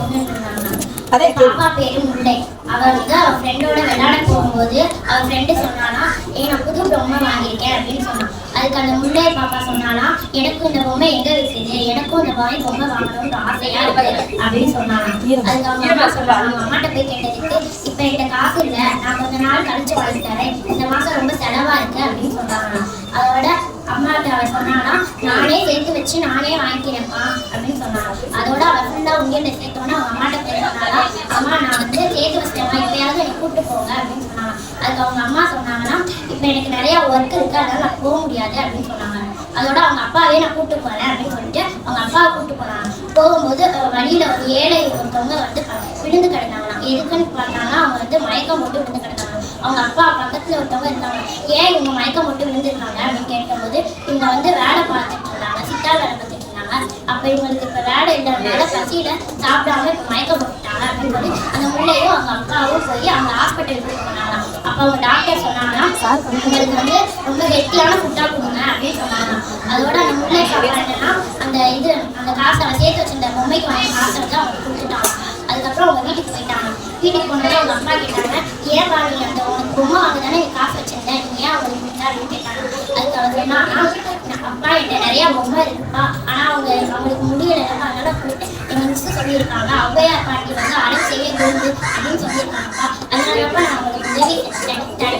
பொண்ணு இருந்தாங்க. அதே பாப்பா பேரு முல்லை. அவள் வந்து அவள் ஃப்ரெண்டோட விளையாட போகும்போது அவள் ஃப்ரெண்டு சொன்னானா, நான் புது பொம்மை வாங்கியிருக்கேன் அப்படின்னு சொன்னான். அதுக்கு அந்த முல்லை பாப்பா சொன்னானா, எனக்கும் இந்த பொம்மை எங்க இருக்குது, எனக்கும் இந்த மாதிரி பொம்மை வாங்கணும்னு ஆசையா இருக்கு அப்படின்னு சொன்னானா. அதுக்கு அவங்க அம்மா சொல்றாங்க, அவங்க அம்மாட்ட போய் கேட்டதுக்கு, இப்ப என்கிட்ட காசு இல்லை, நான் கொஞ்ச நாள் கழிச்சு வாங்கி தரேன், இந்த மாசம் ரொம்ப செலவா இருக்கு அப்படின்னு சொன்னாங்க. அதோட அம்மாட்ட அவள் சொன்னானா, நானே சேர்த்து வச்சு நானே வாங்கிக்கிறேன்ப்பா அப்படின்னு சொன்னாங்க. அதோட அவள் ஃபுல்லா உங்ககிட்ட சேர்த்தோன்னா அவங்க அம்மாட்ட போய் சொன்னாலா, அம்மா நான் வந்து சேர்த்து வச்சிட்டேம்மா, இப்பயாவது என்னை கூப்பிட்டு போங்க அப்படின்னு சொன்னாங்க. அதுக்கு அவங்க அம்மா சொன்னாங்கன்னா, இப்போ எனக்கு நிறைய ஒர்க் இருக்கு, அதனால நான் போக முடியாது அப்படின்னு சொன்னாங்க. அதோட அவங்க அப்பாவே நான் கூப்பிட்டு போறேன் அப்படின்னு சொல்லிட்டு அவங்க அப்பாவை கூப்பிட்டு போனாங்க. போகும்போது வழியில ஒரு ஏழை ஒருத்தவங்க வந்து விழுந்து கிடந்தாங்களாம். எதுக்குன்னு பார்த்தாங்கன்னா, அவங்க வந்து மயக்கம் போட்டு விழுந்து கிடந்தாங்க. அவங்க அப்பா பக்கத்துல ஒருத்தவங்க இருந்தாங்க. ஏன் இவங்க மயக்கம் போட்டு விழுந்துருக்காங்க அப்படின்னு கேட்கும்போது, இவங்க வந்து வேலை பார்த்துட்டு இருந்தாங்க, சித்தா வேலை பார்த்துட்டு இருந்தாங்க. அப்ப இவங்களுக்கு இப்ப வேலை இல்லாதனால பசியில சாப்பிடாம இப்ப மயக்கம் போட்டுட்டாங்க அப்படின்னு சொல்லி அந்த முள்ளையும் அவங்க அப்பாவும் போய் அவங்க ஹாஸ்பிட்டல் கூட்டு போனாங்க. அப்ப அவங்க டாக்டர் சொன்னாங்கன்னா, உங்களுக்கு வந்து ரொம்ப கெட்டியான ஃபுட்டா கொடுங்க அப்படின்னு சொன்னாங்க. அதோட அந்த முல்லை சாப்பிட்டாங்கன்னா அந்த காசை அவன் சேர்த்து வச்சிருந்த பொம்மைக்கு வாங்கின காசை வந்து அவங்க கொடுத்துட்டாங்க. அதுக்கப்புறம் அவங்க வீட்டுக்கு போயிட்டாங்க. வீட்டுக்கு போனதை அவங்க அப்பா கேட்டாங்க, ஏன் பாரு அந்த உனக்கு பொம்மை வாங்க தானே நீ காசு வச்சிருந்தேன், நீ ஏன் அவங்களுக்கு கொடுத்தா அப்படின்னு கேட்டாங்க. அதுக்கு அவர் சொன்னாங்கன்னா, அப்பா என்கிட்ட நிறைய பொம்மை இருக்குப்பா, ஆனா அவங்களுக்கு முடியல, அதனால கொடுத்தேன். எங்க மிஸ் சொல்லியிருக்காங்க, ஔவையார் பாட்டி வந்து அரை செய்ய விருந்து அப்படின்னு சொல்லியிருக்காங்கப்பா, அதனாலப்பா நான் அவங்களுக்கு உதவி செஞ்சேன்.